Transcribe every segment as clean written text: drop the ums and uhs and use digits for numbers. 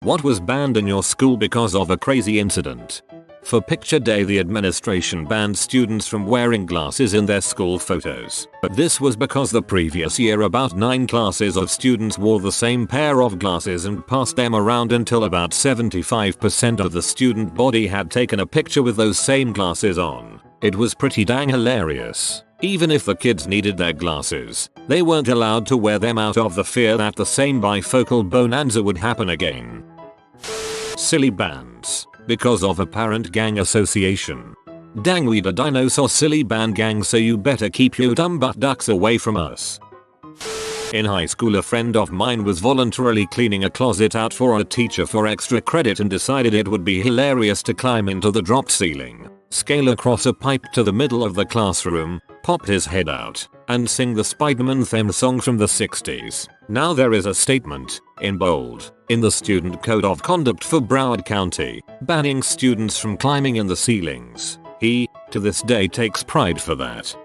What was banned in your school because of a crazy incident? For picture day, the administration banned students from wearing glasses in their school photos. But this was because the previous year about 9 classes of students wore the same pair of glasses and passed them around until about 75% of the student body had taken a picture with those same glasses on. It was pretty dang hilarious. Even if the kids needed their glasses, they weren't allowed to wear them out of the fear that the same bifocal bonanza would happen again. Silly bans. Because of apparent gang association. Dang, we the dinosaur silly band gang, so you better keep your dumb butt ducks away from us. In high school, a friend of mine was voluntarily cleaning a closet out for a teacher for extra credit and decided it would be hilarious to climb into the dropped ceiling, scale across a pipe to the middle of the classroom, pop his head out, and sing the Spider-Man theme song from the 60s. Now there is a statement, in bold, in the Student Code of Conduct for Broward County, banning students from climbing in the ceilings. He, to this day, takes pride for that.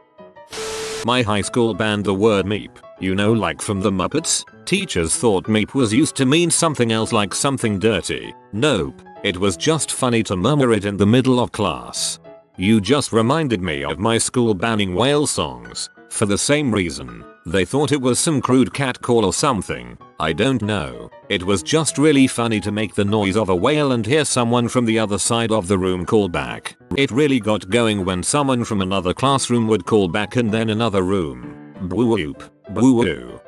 My high school banned the word meep. You know, like from the Muppets? Teachers thought meep was used to mean something else, like something dirty. Nope, it was just funny to murmur it in the middle of class. You just reminded me of my school banning whale songs. For the same reason. They thought it was some crude cat call or something. I don't know. It was just really funny to make the noise of a whale and hear someone from the other side of the room call back. It really got going when someone from another classroom would call back, and then another room. Boo-whoop. Boo-woo.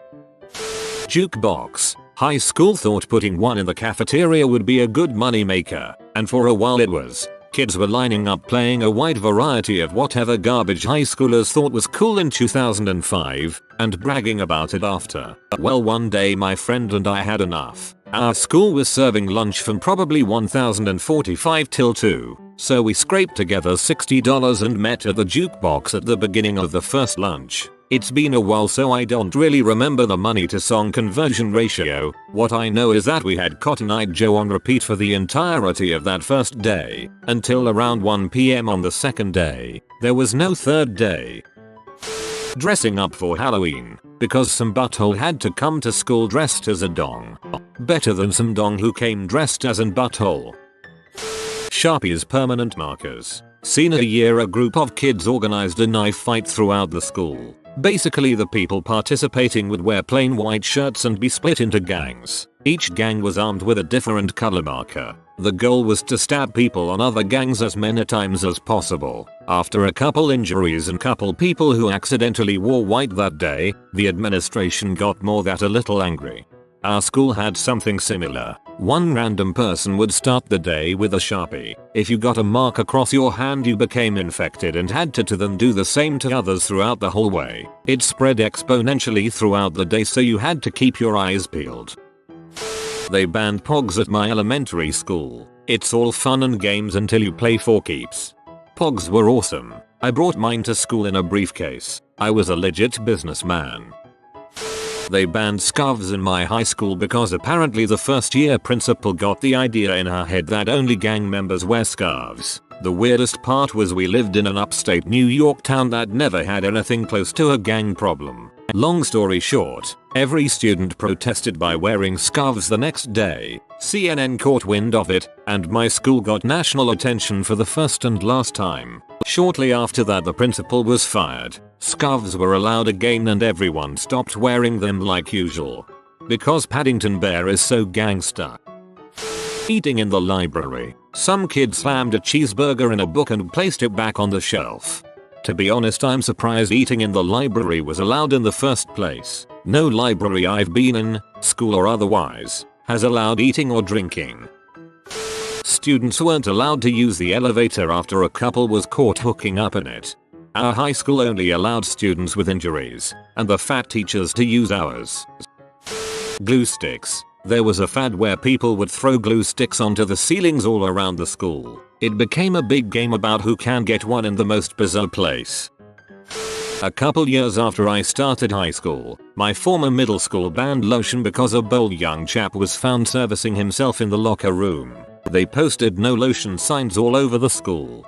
Jukebox. High school thought putting one in the cafeteria would be a good money maker, and for a while it was. Kids were lining up playing a wide variety of whatever garbage high schoolers thought was cool in 2005 and bragging about it after. Well, one day my friend and I had enough. Our school was serving lunch from probably 1045 till 2, so we scraped together $60 and met at the Jukebox at the beginning of the first lunch. It's been a while, so I don't really remember the money to song conversion ratio. What I know is that we had Cotton Eye Joe on repeat for the entirety of that first day, until around 1 PM on the second day. There was no third day. Dressing up for Halloween, because some butthole had to come to school dressed as a dong. Better than some dong who came dressed as an butthole. Sharpies permanent markers. Senior year, a group of kids organized a knife fight throughout the school. Basically, the people participating would wear plain white shirts and be split into gangs. Each gang was armed with a different color marker. The goal was to stab people on other gangs as many times as possible. After a couple injuries and couple people who accidentally wore white that day, the administration got more than a little angry. Our school had something similar. One random person would start the day with a Sharpie. If you got a mark across your hand, you became infected and had to then do the same to others throughout the whole way. It spread exponentially throughout the day, so you had to keep your eyes peeled. They banned pogs at my elementary school. It's all fun and games until you play for keeps. Pogs were awesome. I brought mine to school in a briefcase. I was a legit businessman. They banned scarves in my high school because apparently the first year principal got the idea in her head that only gang members wear scarves. The weirdest part was we lived in an upstate New York town that never had anything close to a gang problem. Long story short, every student protested by wearing scarves the next day. CNN caught wind of it, and my school got national attention for the first and last time. Shortly after that, the principal was fired. Scarves were allowed again and everyone stopped wearing them like usual. Because Paddington Bear is so gangsta. Eating in the library. Some kid slammed a cheeseburger in a book and placed it back on the shelf. To be honest, I'm surprised eating in the library was allowed in the first place. No library I've been in, school or otherwise, has allowed eating or drinking. Students weren't allowed to use the elevator after a couple was caught hooking up in it. Our high school only allowed students with injuries, and the fat teachers to use ours. Glue sticks. There was a fad where people would throw glue sticks onto the ceilings all around the school. It became a big game about who can get one in the most bizarre place. A couple years after I started high school, my former middle school banned lotion because a bold young chap was found servicing himself in the locker room. They posted no lotion signs all over the school.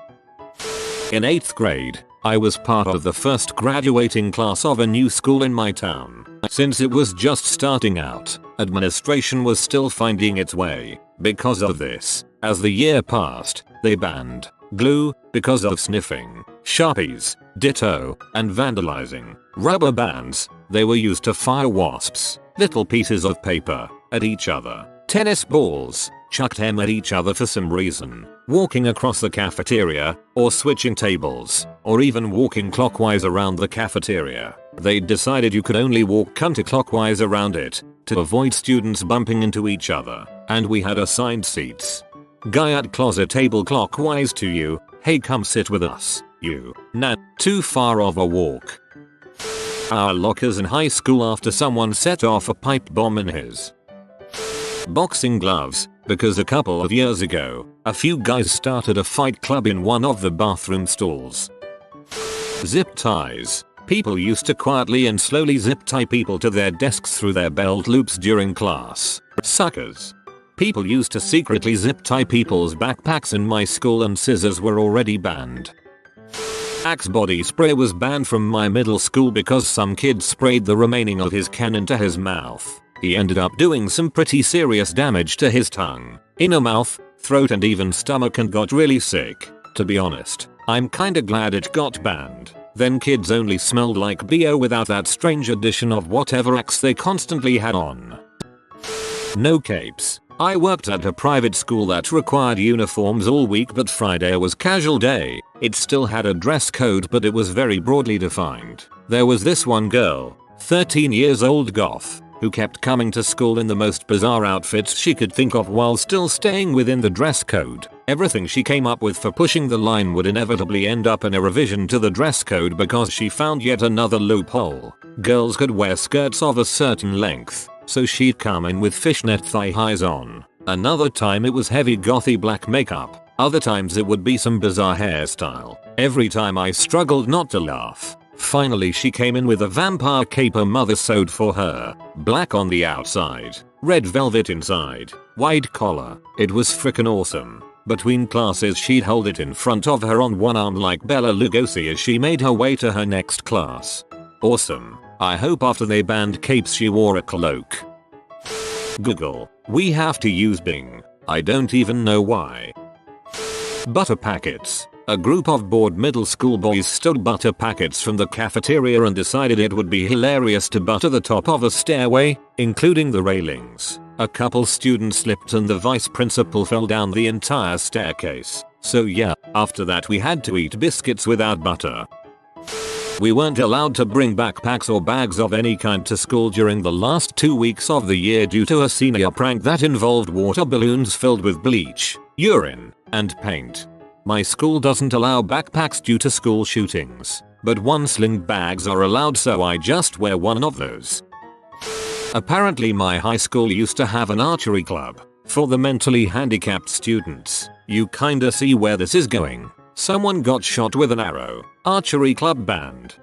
In 8th grade, I was part of the first graduating class of a new school in my town. Since it was just starting out, administration was still finding its way. Because of this, as the year passed, they banned glue because of sniffing, Sharpies, ditto, and vandalizing, rubber bands. They were used to fire wasps, little pieces of paper, at each other, tennis balls, chucked them at each other for some reason, walking across the cafeteria, or switching tables, or even walking clockwise around the cafeteria. They decided you could only walk counterclockwise around it, to avoid students bumping into each other, and we had assigned seats. Guy at closet table clockwise to you, hey come sit with us, you, nah, too far of a walk. Our lockers in high school after someone set off a pipe bomb in his. Boxing gloves, because a couple of years ago, a few guys started a fight club in one of the bathroom stalls. Zip ties. People used to quietly and slowly zip tie people to their desks through their belt loops during class. Suckers. People used to secretly zip tie people's backpacks in my school and scissors were already banned. Axe body spray was banned from my middle school because some kid sprayed the remaining of his can into his mouth. He ended up doing some pretty serious damage to his tongue, inner mouth, throat and even stomach and got really sick. To be honest, I'm kinda glad it got banned. Then kids only smelled like BO without that strange addition of whatever Axe they constantly had on. No capes. I worked at a private school that required uniforms all week but Friday was casual day. It still had a dress code but it was very broadly defined. There was this one girl, 13 years old goth, who kept coming to school in the most bizarre outfits she could think of while still staying within the dress code. Everything she came up with for pushing the line would inevitably end up in a revision to the dress code because she found yet another loophole. Girls could wear skirts of a certain length, so she'd come in with fishnet thigh highs on. Another time it was heavy gothy black makeup. Other times it would be some bizarre hairstyle. Every time I struggled not to laugh. Finally she came in with a vampire cape her mother sewed for her. Black on the outside, red velvet inside, wide collar. It was frickin' awesome. Between classes she'd hold it in front of her on one arm like Bella Lugosi as she made her way to her next class. Awesome. I hope after they banned capes she wore a cloak. Google. We have to use Bing. I don't even know why. Butter packets. A group of bored middle school boys stole butter packets from the cafeteria and decided it would be hilarious to butter the top of a stairway, including the railings. A couple students slipped and the vice principal fell down the entire staircase. So yeah, after that we had to eat biscuits without butter. We weren't allowed to bring backpacks or bags of any kind to school during the last 2 weeks of the year due to a senior prank that involved water balloons filled with bleach, urine, and paint. My school doesn't allow backpacks due to school shootings, but one-sling bags are allowed so I just wear one of those. Apparently my high school used to have an archery club for the mentally handicapped students. You kinda see where this is going. Someone got shot with an arrow. Archery club banned.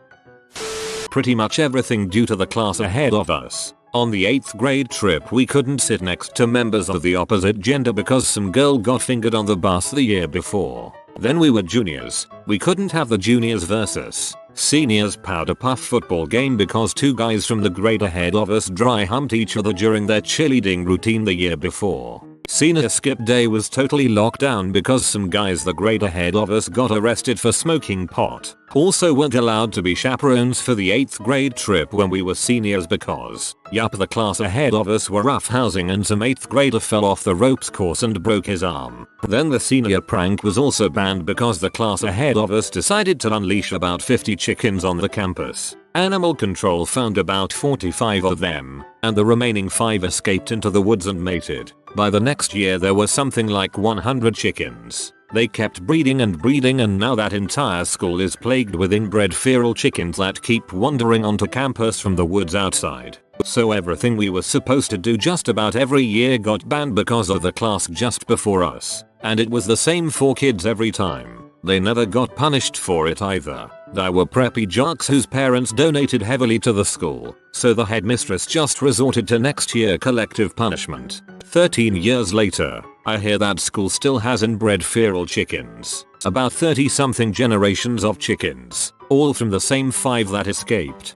Pretty much everything due to the class ahead of us. On the 8th grade trip we couldn't sit next to members of the opposite gender because some girl got fingered on the bus the year before. Then we were juniors. We couldn't have the juniors versus seniors powder puff football game because 2 guys from the grade ahead of us dry humped each other during their cheerleading routine the year before. Senior skip day was totally locked down because some guys the grade ahead of us got arrested for smoking pot. Also weren't allowed to be chaperones for the 8th grade trip when we were seniors because, yup, the class ahead of us were roughhousing and some 8th grader fell off the ropes course and broke his arm. Then the senior prank was also banned because the class ahead of us decided to unleash about 50 chickens on the campus. Animal control found about 45 of them, and the remaining 5 escaped into the woods and mated. By the next year there were something like 100 chickens. They kept breeding and now that entire school is plagued with inbred feral chickens that keep wandering onto campus from the woods outside. So everything we were supposed to do just about every year got banned because of the class just before us. And it was the same 4 kids every time. They never got punished for it either. There were preppy jocks whose parents donated heavily to the school, so the headmistress just resorted to next year collective punishment. 13 years later, I hear that school still has inbred feral chickens. About 30 something generations of chickens, all from the same 5 that escaped.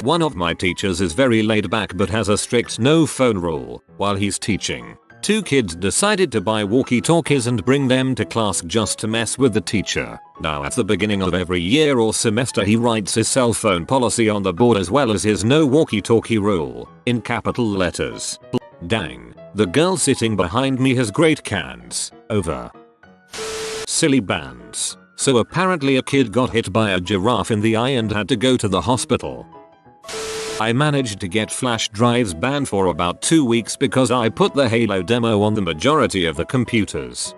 One of my teachers is very laid back but has a strict no phone rule while he's teaching. Two kids decided to buy walkie-talkies and bring them to class just to mess with the teacher. Now at the beginning of every year or semester he writes his cell phone policy on the board as well as his no walkie-talkie rule, in capital letters. Dang, the girl sitting behind me has great cans. Over. Silly bands. So apparently a kid got hit by a giraffe in the eye and had to go to the hospital. I managed to get flash drives banned for about 2 weeks because I put the Halo demo on the majority of the computers.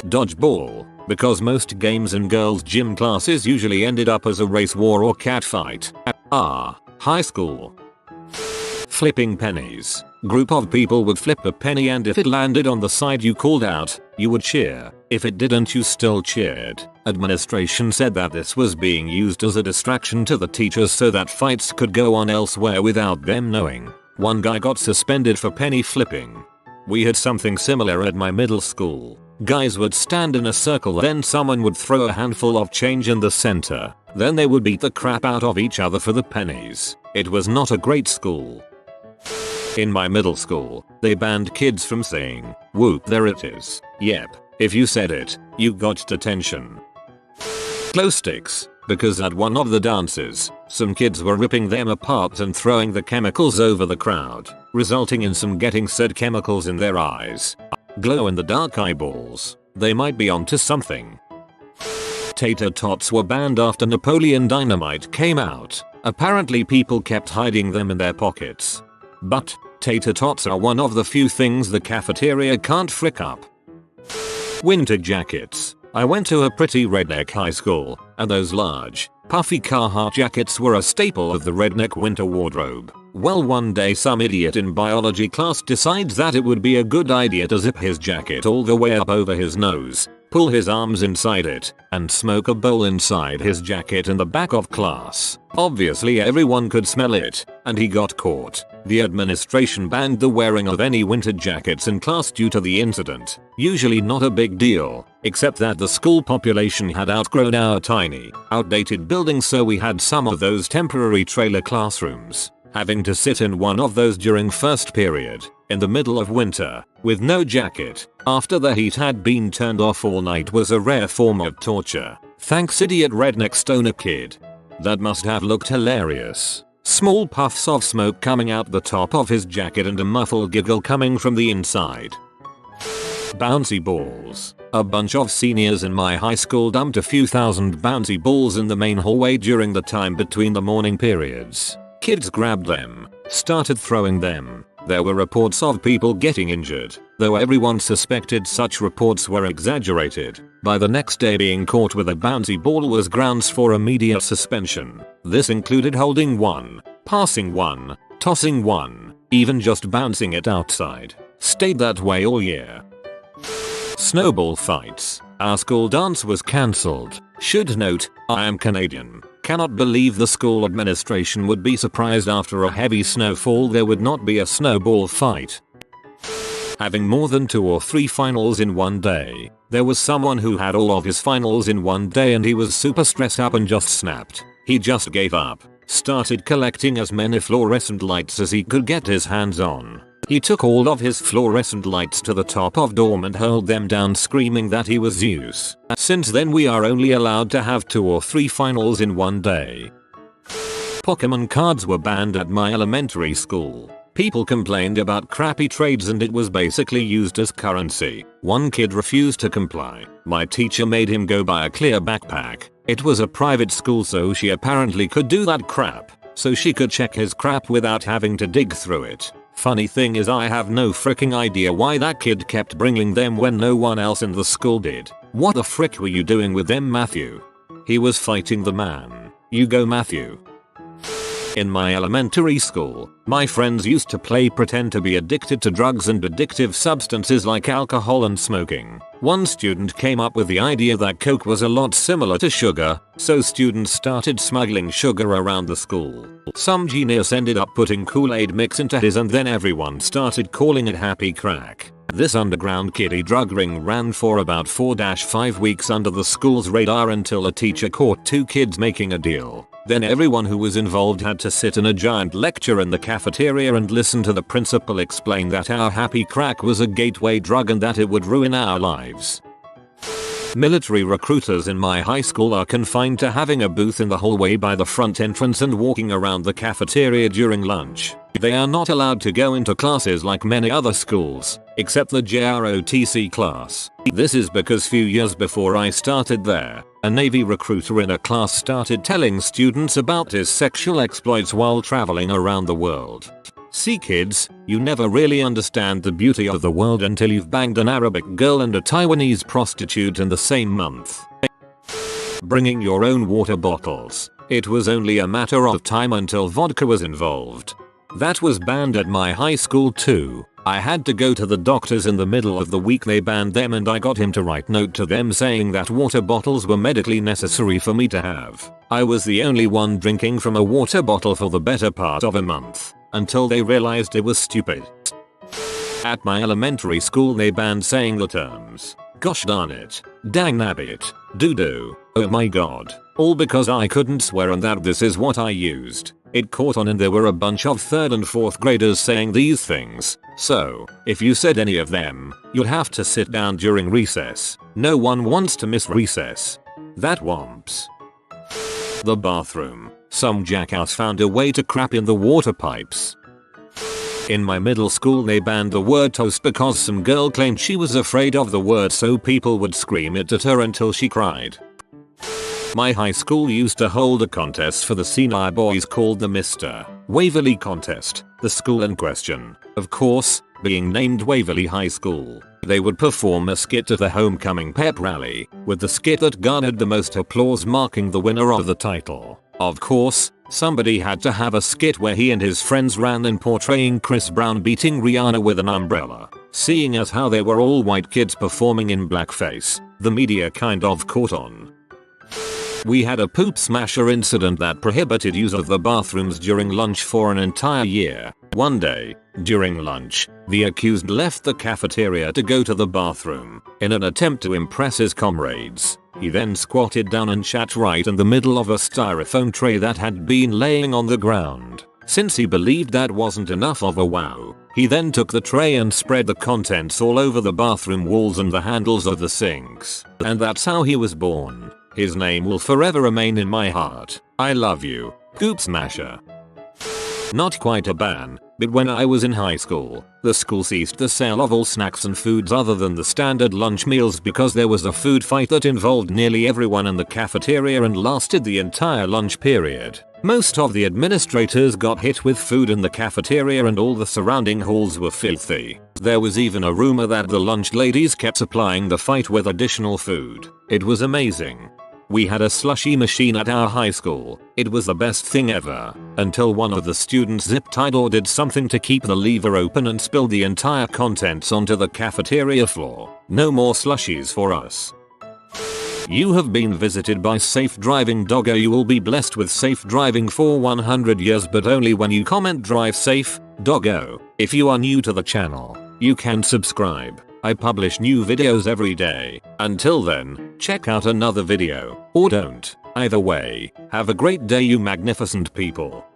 Dodgeball, because most games in girls' gym classes usually ended up as a race war or catfight. High school. Flipping pennies. Group of people would flip a penny and if it landed on the side you called out, you would cheer. If it didn't, you still cheered. Administration said that this was being used as a distraction to the teachers so that fights could go on elsewhere without them knowing. One guy got suspended for penny flipping. We had something similar at my middle school. Guys would stand in a circle, then someone would throw a handful of change in the center. Then they would beat the crap out of each other for the pennies. It was not a great school. In my middle school, they banned kids from saying, "Whoop, there it is." Yep, if you said it, you got detention. Glow sticks, because at one of the dances, some kids were ripping them apart and throwing the chemicals over the crowd, resulting in some getting said chemicals in their eyes. Glow in the dark eyeballs. They might be onto something. Tater tots were banned after Napoleon Dynamite came out. Apparently people kept hiding them in their pockets. But tater tots are one of the few things the cafeteria can't frick up. Winter jackets. I went to a pretty redneck high school, and those large, puffy Carhartt jackets were a staple of the redneck winter wardrobe. Well, one day some idiot in biology class decides that it would be a good idea to zip his jacket all the way up over his nose, pull his arms inside it, and smoke a bowl inside his jacket in the back of class. Obviously everyone could smell it, and he got caught. The administration banned the wearing of any winter jackets in class due to the incident. Usually not a big deal, except that the school population had outgrown our tiny, outdated building, so we had some of those temporary trailer classrooms. Having to sit in one of those during first period, in the middle of winter, with no jacket, after the heat had been turned off all night was a rare form of torture. Thanks idiot redneck stoner kid. That must have looked hilarious. Small puffs of smoke coming out the top of his jacket and a muffled giggle coming from the inside. Bouncy balls. A bunch of seniors in my high school dumped a few thousand bouncy balls in the main hallway during the time between the morning periods. Kids grabbed them, started throwing them. There were reports of people getting injured, though everyone suspected such reports were exaggerated. By the next day, being caught with a bouncy ball was grounds for immediate suspension. This included holding one, passing one, tossing one, even just bouncing it outside. Stayed that way all year. Snowball fights. Our school dance was cancelled. Should note, I am Canadian. Cannot believe the school administration would be surprised after a heavy snowfall there would not be a snowball fight. Having more than 2 or 3 finals in one day. There was someone who had all of his finals in one day and he was super stressed up and just snapped. He just gave up. Started collecting as many fluorescent lights as he could get his hands on. He took all of his fluorescent lights to the top of dorm and hurled them down, screaming that he was Zeus. Since then we are only allowed to have 2 or 3 finals in one day. Pokemon cards were banned at my elementary school. People complained about crappy trades and it was basically used as currency. One kid refused to comply. My teacher made him go buy a clear backpack. It was a private school, so she apparently could do that crap. So she could check his crap without having to dig through it. Funny thing is, I have no freaking idea why that kid kept bringing them when no one else in the school did. What the frick were you doing with them, Matthew? He was fighting the man. You go, Matthew. In my elementary school, my friends used to play pretend to be addicted to drugs and addictive substances like alcohol and smoking. One student came up with the idea that Coke was a lot similar to sugar, so students started smuggling sugar around the school. Some genius ended up putting Kool-Aid mix into his and then everyone started calling it happy crack. This underground kiddie drug ring ran for about 4-5 weeks under the school's radar until a teacher caught 2 kids making a deal. Then everyone who was involved had to sit in a giant lecture in the cafeteria and listen to the principal explain that our happy crack was a gateway drug and that it would ruin our lives. Military recruiters in my high school are confined to having a booth in the hallway by the front entrance and walking around the cafeteria during lunch. They are not allowed to go into classes like many other schools, except the JROTC class. This is because few years before I started there, a Navy recruiter in a class started telling students about his sexual exploits while traveling around the world. See kids, you never really understand the beauty of the world until you've banged an Arabic girl and a Taiwanese prostitute in the same month. Bringing your own water bottles. It was only a matter of time until vodka was involved. That was banned at my high school too. I had to go to the doctors in the middle of the week. They banned them and I got him to write note to them saying that water bottles were medically necessary for me to have. I was the only one drinking from a water bottle for the better part of a month, until they realized it was stupid. At my elementary school they banned saying the terms, gosh darn it, dang nabbit, doo-doo, oh my god, all because I couldn't swear and that this is what I used. It caught on and there were a bunch of 3rd and 4th graders saying these things, so if you said any of them, you'd have to sit down during recess. No one wants to miss recess. That womps. The bathroom. Some jackass found a way to crap in the water pipes. In my middle school they banned the word toast because some girl claimed she was afraid of the word, so people would scream it at her until she cried. My high school used to hold a contest for the senior boys called the Mr. Waverly Contest, the school in question, of course, being named Waverly High School. They would perform a skit at the homecoming pep rally, with the skit that garnered the most applause marking the winner of the title. Of course, somebody had to have a skit where he and his friends ran in portraying Chris Brown beating Rihanna with an umbrella. Seeing as how they were all white kids performing in blackface, the media kind of caught on. We had a poop smasher incident that prohibited use of the bathrooms during lunch for an entire year. One day, during lunch, the accused left the cafeteria to go to the bathroom. In an attempt to impress his comrades, he then squatted down and shat right in the middle of a styrofoam tray that had been laying on the ground. Since he believed that wasn't enough of a wow, he then took the tray and spread the contents all over the bathroom walls and the handles of the sinks. And that's how he was born. His name will forever remain in my heart. I love you, Goop Smasher. Not quite a ban, but when I was in high school, the school ceased the sale of all snacks and foods other than the standard lunch meals because there was a food fight that involved nearly everyone in the cafeteria and lasted the entire lunch period. Most of the administrators got hit with food in the cafeteria and all the surrounding halls were filthy. There was even a rumor that the lunch ladies kept supplying the fight with additional food. It was amazing. We had a slushy machine at our high school. It was the best thing ever, until one of the students zip-tied or did something to keep the lever open and spilled the entire contents onto the cafeteria floor. No more slushies for us. You have been visited by Safe Driving Doggo. You will be blessed with safe driving for 100 years, but only when you comment drive safe, Doggo. If you are new to the channel, you can subscribe. I publish new videos every day. Until then, check out another video, or don't. Either way, have a great day you magnificent people.